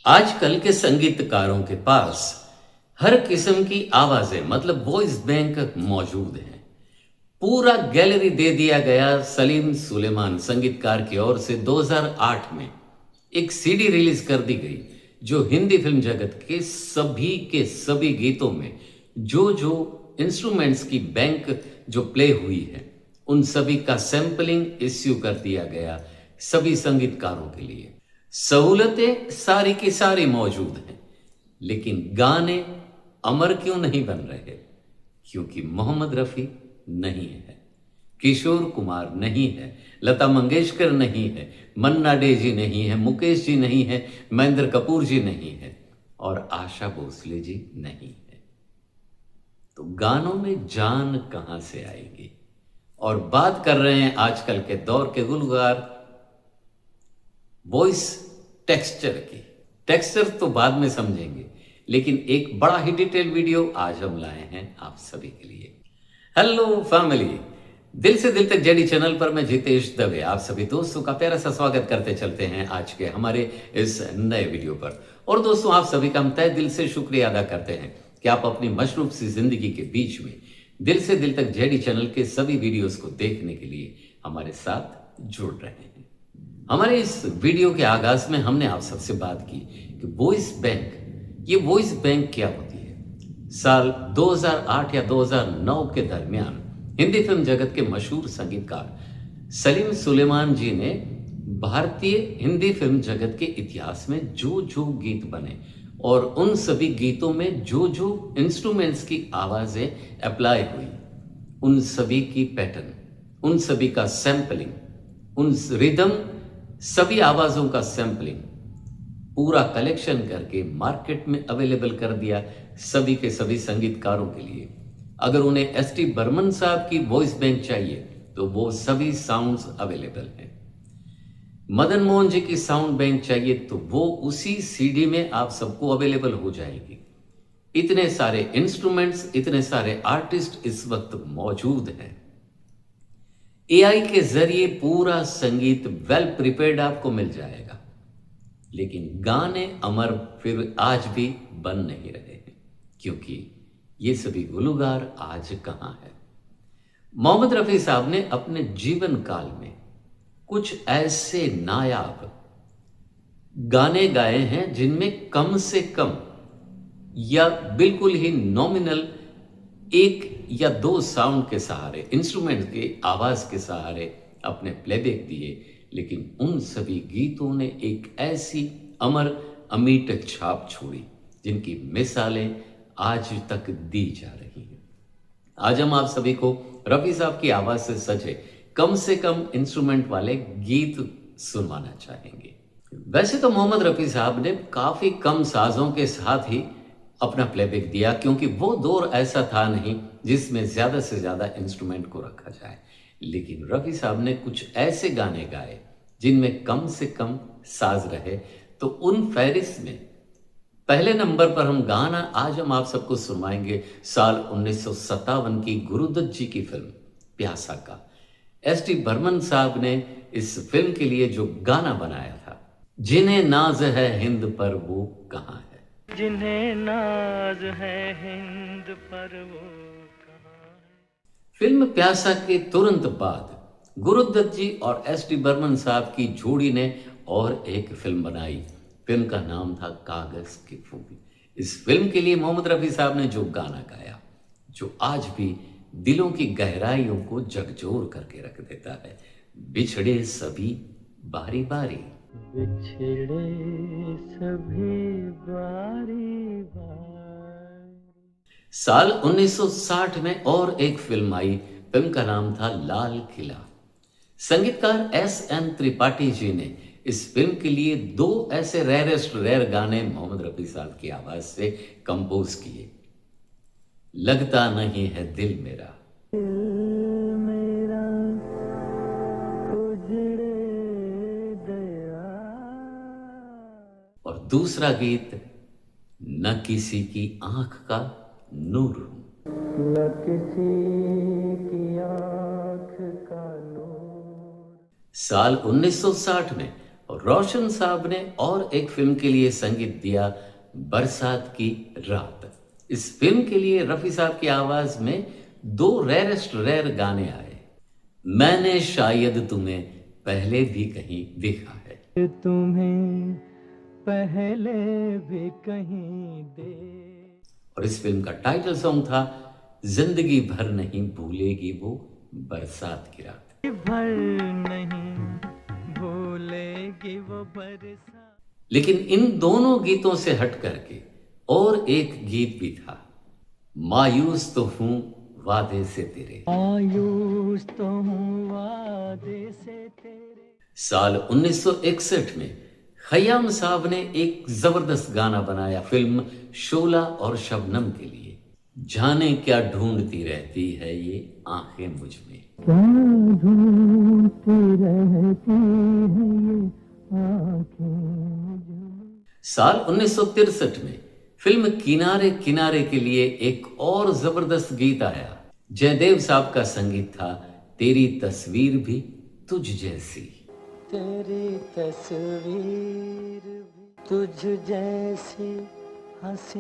आजकल के संगीतकारों के पास हर किस्म की आवाजें मतलब वॉइस बैंक मौजूद है। पूरा गैलरी दे दिया गया सलीम सुलेमान संगीतकार की ओर से 2008 में एक सीडी रिलीज कर दी गई जो हिंदी फिल्म जगत के सभी गीतों में जो जो इंस्ट्रूमेंट्स की बैंक जो प्ले हुई है उन सभी का सैंपलिंग इश्यू कर दिया गया सभी संगीतकारों के लिए। सहूलतें सारी की सारी मौजूद हैं, लेकिन गाने अमर क्यों नहीं बन रहे? क्योंकि मोहम्मद रफी नहीं है, किशोर कुमार नहीं है, लता मंगेशकर नहीं है, मन्ना डे जी नहीं है, मुकेश जी नहीं है, महेंद्र कपूर जी नहीं है और आशा भोसले जी नहीं है। तो गानों में जान कहां से आएगी? और बात कर रहे हैं आजकल के दौर के गुलजार वॉइस टेक्सचर की। टेक्सचर तो बाद में समझेंगे, लेकिन एक बड़ा ही डिटेल वीडियो आज हम लाए हैं आप सभी के लिए। हेलो फैमिली, दिल से दिल तक जेडी चैनल पर मैं जितेश दवे आप सभी दोस्तों का प्यारा सा स्वागत करते चलते हैं आज के हमारे इस नए वीडियो पर। और दोस्तों, आप सभी का हम तहे दिल से शुक्रिया अदा करते हैं कि आप अपनी मशरूफ सी जिंदगी के बीच में दिल से दिल तक जेडी चैनल के सभी वीडियोस को देखने के लिए हमारे साथ जुड़ रहे हैं। हमारे इस वीडियो के आगाज में हमने आप सबसे बात की कि वॉइस बैंक, ये वॉइस बैंक क्या होती है। साल 2008 या 2009 के दरमियान हिंदी फिल्म जगत के मशहूर संगीतकार सलीम सुलेमान जी ने भारतीय हिंदी फिल्म जगत के इतिहास में जो जो गीत बने और उन सभी गीतों में जो जो इंस्ट्रूमेंट्स की आवाजें अप्लाई हुई, उन सभी की पैटर्न, उन सभी का सैंपलिंग, उन रिदम, सभी आवाजों का सैंपलिंग पूरा कलेक्शन करके मार्केट में अवेलेबल कर दिया सभी के सभी संगीतकारों के लिए। अगर उन्हें एस.टी. बर्मन साहब की वॉइस बैंक चाहिए तो वो सभी साउंड्स अवेलेबल हैं। मदन मोहन जी की साउंड बैंक चाहिए तो वो उसी सीडी में आप सबको अवेलेबल हो जाएगी। इतने सारे इंस्ट्रूमेंट्स, इतने सारे आर्टिस्ट इस वक्त मौजूद हैं। एआई के जरिए पूरा संगीत वेल प्रिपेयर्ड आपको मिल जाएगा, लेकिन गाने अमर फिर आज भी बन नहीं रहे हैं, क्योंकि ये सभी गुलजार आज कहां है। मोहम्मद रफी साहब ने अपने जीवन काल में कुछ ऐसे नायाब गाने गाए हैं जिनमें कम से कम या बिल्कुल ही नॉमिनल एक या दो साउंड के सहारे, इंस्ट्रूमेंट के आवाज के सहारे अपने प्लेबैक दिए, लेकिन उन सभी गीतों ने एक ऐसी अमर अमिट छाप छोड़ी जिनकी मिसालें आज तक दी जा रही हैं। आज हम आप सभी को रफी साहब की आवाज से कम इंस्ट्रूमेंट वाले गीत सुनवाना चाहेंगे। वैसे तो मोहम्मद रफी साहब ने काफी कम साजों के साथ ही अपना प्लेबैक दिया, क्योंकि वो दौर ऐसा था नहीं जिसमें ज्यादा से ज्यादा इंस्ट्रूमेंट को रखा जाए। लेकिन रफी साहब ने कुछ ऐसे गाने गाए जिनमें कम से कम साज रहे। तो उन फहरिस्त में पहले नंबर पर हम गाना आज हम आप सबको सुनवाएंगे साल 1957 की गुरुदत्त जी की फिल्म प्यासा का। एस.टी. बर्मन साहब ने इस फिल्म के लिए जो गाना बनाया था, जिन्हें नाज है हिंद पर वो कहां है, जिन्हें नाज है हिंद पर वो कहां है। फिल्म प्यासा के तुरंत बाद गुरुदत्त जी और एस.टी. बर्मन साहब की जोड़ी ने और एक फिल्म बनाई। फिल्म का नाम था कागज के फूल। इस फिल्म के लिए मोहम्मद रफी साहब ने जो गाना गाया, जो आज भी दिलों की गहराइयों को झकझोर करके रख देता है, बिछड़े सभी बारी बारी, बिछड़े सभी बारी बारी। साल 1960 में और एक फिल्म आई। फिल्म का नाम था लाल किला। संगीतकार S.N. त्रिपाठी जी ने इस फिल्म के लिए दो ऐसे रेयर गाने मोहम्मद रफी साहब की आवाज से कंपोज किए। लगता नहीं है दिल मेरा, मेरा उजड़े दया, और दूसरा गीत न किसी की आंख का नूर हूं। न किसी की आंख का नूर। साल 1960 में और रोशन साहब ने और एक फिल्म के लिए संगीत दिया, बरसात की रात। इस फिल्म के लिए रफी साहब की आवाज में दो रेयर गाने आए। मैंने शायद तुम्हें पहले भी कहीं देखा है, तुम्हें पहले भी कहीं दे। और इस फिल्म का टाइटल सॉन्ग था जिंदगी भर नहीं भूलेगी वो बरसात की रात। भर नहीं भूलेगी वो बरसात। लेकिन इन दोनों गीतों से हट करके और एक गीत भी था, मायूस तो हूं वादे से तेरे। मायूस तो हूँ वादे से तेरे। साल 1961 में खयाम साहब ने एक जबरदस्त गाना बनाया फिल्म शोला और शबनम के लिए, जाने क्या ढूंढती रहती है ये आंखें मुझ में। क्या ढूंढती रहती है ये आंखें मुझ में। साल 1963 में फिल्म किनारे किनारे के लिए एक और जबरदस्त गीत आया। जयदेव साहब का संगीत था, तेरी तस्वीर भी तुझ जैसी। तेरी तस्वीर भी तुझ जैसी हंसी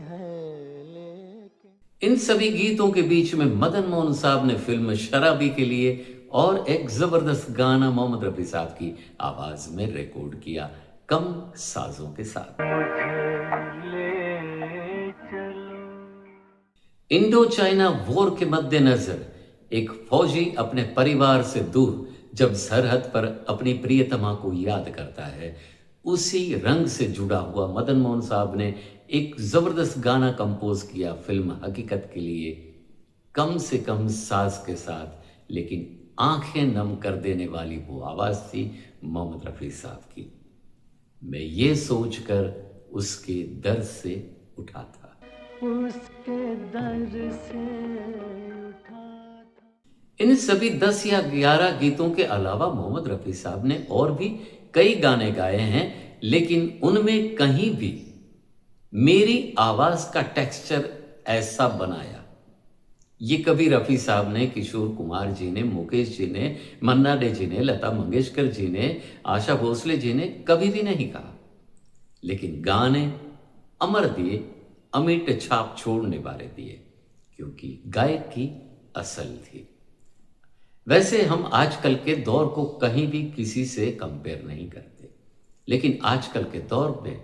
है लेकिन। इन सभी गीतों के बीच में मदन मोहन साहब ने फिल्म शराबी के लिए और एक जबरदस्त गाना मोहम्मद रफी साहब की आवाज में रिकॉर्ड किया, कम साजों के साथ। इंडो चाइना वॉर के मद्देनजर एक फौजी अपने परिवार से दूर जब सरहद पर अपनी प्रियतमा को याद करता है, उसी रंग से जुड़ा हुआ मदन मोहन साहब ने एक जबरदस्त गाना कंपोज किया फिल्म हकीकत के लिए, कम से कम साज के साथ, लेकिन आंखें नम कर देने वाली वो आवाज थी मोहम्मद रफी साहब की। मैं ये सोचकर उसके दर्द से उठा था, उसके दर्द से उठा था। इन सभी 10 या 11 गीतों के अलावा मोहम्मद रफी साहब ने और भी कई गाने गाए हैं, लेकिन उनमें कहीं भी मेरी आवाज का टेक्सचर ऐसा बनाया ये कभी रफी साहब ने, किशोर कुमार जी ने, मुकेश जी ने, मन्ना डे जी ने, लता मंगेशकर जी ने, आशा भोसले जी ने कभी भी नहीं कहा। लेकिन गाने अमर दिए, अमिट छाप छोड़ने वाले दिए, क्योंकि गायक की असल थी। वैसे हम आजकल के दौर को कहीं भी किसी से कंपेयर नहीं करते, लेकिन आजकल के दौर में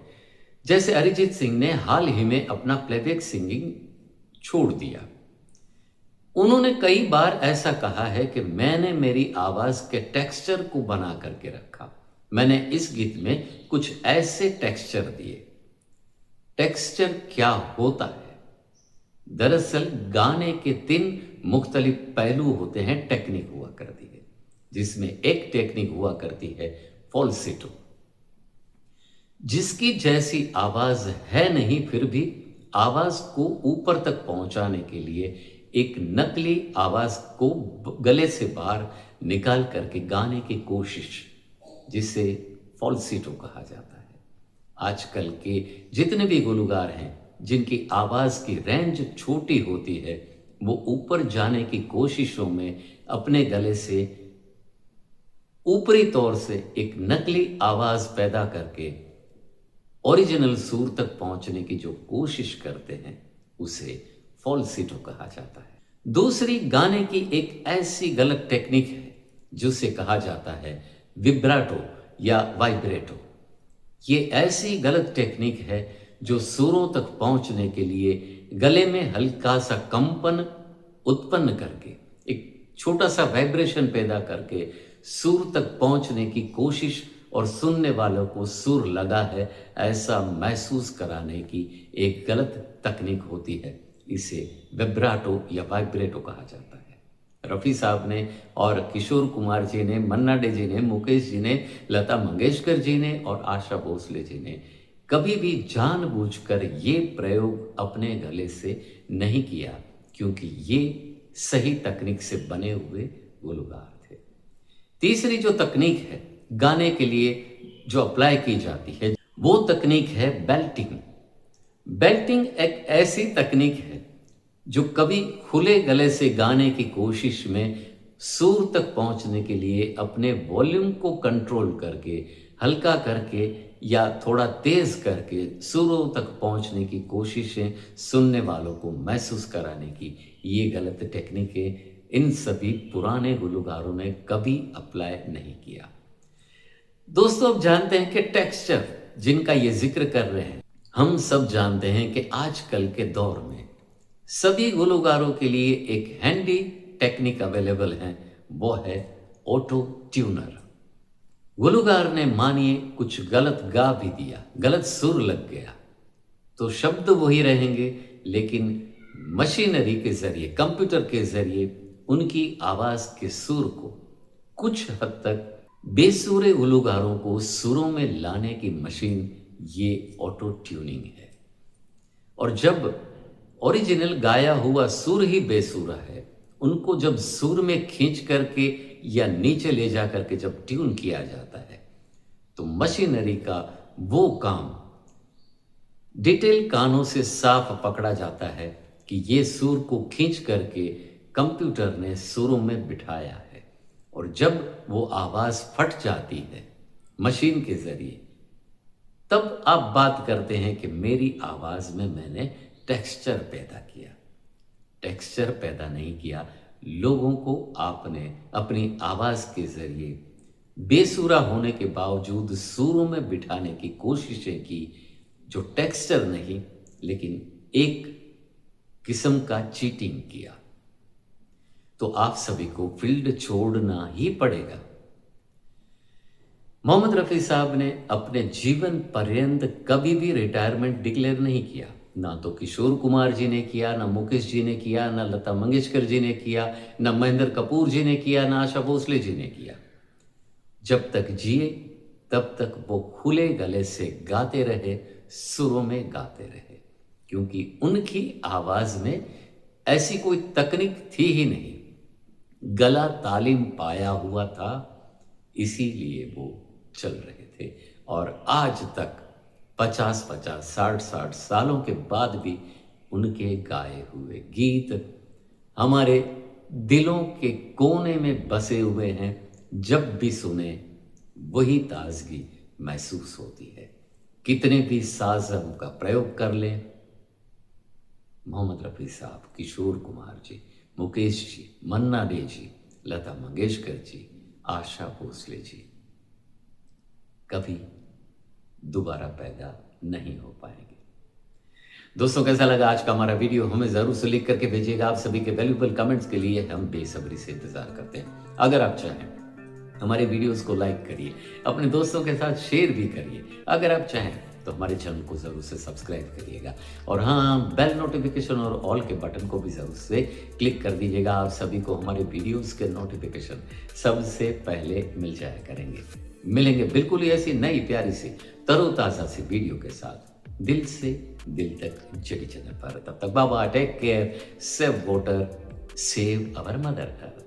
जैसे अरिजीत सिंह ने हाल ही में अपना प्लेबैक सिंगिंग छोड़ दिया, उन्होंने कई बार ऐसा कहा है कि मैंने मेरी आवाज के टेक्सचर को बना करके रखा, मैंने इस गीत में कुछ ऐसे टेक्सचर दिए। टेक्सचर क्या होता है? दरअसल गाने के 3 मुख्तलिफ पहलू होते हैं, टेक्निक हुआ करती है, जिसमें एक टेक्निक हुआ करती है फॉल्सेटो, जिसकी जैसी आवाज है नहीं, फिर भी आवाज को ऊपर तक पहुंचाने के लिए एक नकली आवाज को गले से बाहर निकाल करके गाने की कोशिश, जिसे फॉल्सेटो कहा जाता है। आजकल के जितने भी गुलकार हैं जिनकी आवाज की रेंज छोटी होती है, वो ऊपर जाने की कोशिशों में अपने गले से ऊपरी तौर से एक नकली आवाज पैदा करके ओरिजिनल सुर तक पहुंचने की जो कोशिश करते हैं, उसे फॉल्सेटो कहा जाता है। दूसरी गाने की एक ऐसी गलत टेक्निक है जिसे कहा जाता है विब्राटो या वाइब्रेटो। ये ऐसी गलत टेक्निक है जो सुरों तक पहुंचने के लिए गले में हल्का सा कंपन उत्पन्न करके, एक छोटा सा वाइब्रेशन पैदा करके सुर तक पहुंचने की कोशिश और सुनने वालों को सुर लगा है ऐसा महसूस कराने की एक गलत तकनीक होती है। इसे विब्राटो या वाइब्रेटो कहा जाता है। रफ़ी साहब ने और किशोर कुमार जी ने, मन्ना डे जी ने, मुकेश जी ने, लता मंगेशकर जी ने और आशा भोसले जी ने कभी भी जानबूझकर ये प्रयोग अपने गले से नहीं किया, क्योंकि ये सही तकनीक से बने हुए गुलकार थे। तीसरी जो तकनीक है गाने के लिए जो अप्लाई की जाती है, वो तकनीक है बेल्टिंग। बेल्टिंग एक ऐसी तकनीक है जो कभी खुले गले से गाने की कोशिश में सुर तक पहुंचने के लिए अपने वॉल्यूम को कंट्रोल करके हल्का करके या थोड़ा तेज करके सुरों तक पहुंचने की कोशिशें सुनने वालों को महसूस कराने की ये गलत टेक्निकें इन सभी पुराने गुलकारों ने कभी अप्लाई नहीं किया। दोस्तों, अब जानते हैं कि टेक्सचर जिनका ये जिक्र कर रहे हैं, हम सब जानते हैं कि आजकल के दौर में सभी गुलकारों के लिए एक हैंडी टेक्निक अवेलेबल है, वो है ऑटो ट्यूनर। गुलकार ने मानिए कुछ गलत गा भी दिया, गलत सुर लग गया, तो शब्द वही रहेंगे, लेकिन मशीनरी के जरिए, कंप्यूटर के जरिए उनकी आवाज के सुर को कुछ हद तक बेसुरे गुलकारों को सुरों में लाने की मशीन ये ऑटो ट्यूनिंग है। और जब ओरिजिनल गाया हुआ सुर ही बेसुरा है, उनको जब सुर में खींच करके या नीचे ले जा करके जब ट्यून किया जाता है, तो मशीनरी का वो काम डिटेल कानों से साफ पकड़ा जाता है कि ये सुर को खींच करके कंप्यूटर ने सुरों में बिठाया है। और जब वो आवाज फट जाती है मशीन के जरिए, तब आप बात करते हैं कि मेरी आवाज में मैंने टेक्सचर पैदा किया। टेक्सचर पैदा नहीं किया, लोगों को आपने अपनी आवाज के जरिए बेसुरा होने के बावजूद सुरों में बिठाने की कोशिशें की, जो टेक्सचर नहीं लेकिन एक किस्म का चीटिंग किया। तो आप सभी को फील्ड छोड़ना ही पड़ेगा। मोहम्मद रफी साहब ने अपने जीवन पर्यंत कभी भी रिटायरमेंट डिक्लेयर नहीं किया। ना तो किशोर कुमार जी ने किया, ना मुकेश जी ने किया, ना लता मंगेशकर जी ने किया, ना महेंद्र कपूर जी ने किया, ना आशा भोसले जी ने किया। जब तक जिए तब तक वो खुले गले से गाते रहे, सुरों में गाते रहे, क्योंकि उनकी आवाज में ऐसी कोई तकनीक थी ही नहीं। गला तालीम पाया हुआ था, इसीलिए वो चल रहे थे। और आज तक 50-50, 60-60 सालों के बाद भी उनके गाए हुए गीत हमारे दिलों के कोने में बसे हुए हैं। जब भी सुने वही ताजगी महसूस होती है। कितने भी साज हम का प्रयोग कर लें, मोहम्मद रफी साहब, किशोर कुमार जी, मुकेश जी, मन्ना डे जी, लता मंगेशकर जी, आशा भोसले जी कभी दोबारा पैदा नहीं हो पाएंगे। दोस्तों, कैसा लगा आज का हमारा वीडियो? हमें जरूर से लिख करके भेजिएगा। आप सभी के वैल्यूएबल कमेंट्स के लिए हम बेसब्री से इंतजार करते हैं। अगर आप चाहें हमारे वीडियोस को लाइक करिए, अपने दोस्तों के साथ शेयर भी करिए। अगर आप चाहें तो हमारे चैनल को जरूर से सब्सक्राइब करिएगा। और हाँ, बेल नोटिफिकेशन और ऑल के बटन को भी जरूर से क्लिक कर दीजिएगा। आप सभी को हमारे वीडियोस के नोटिफिकेशन सबसे पहले मिल जाया करेंगे। मिलेंगे बिल्कुल ही ऐसी नई प्यारी सी तरोताजा सी वीडियो के साथ, दिल से दिल तक जेडी चैनल पर। तब तक बाबा, take care, save water, save our mother earth.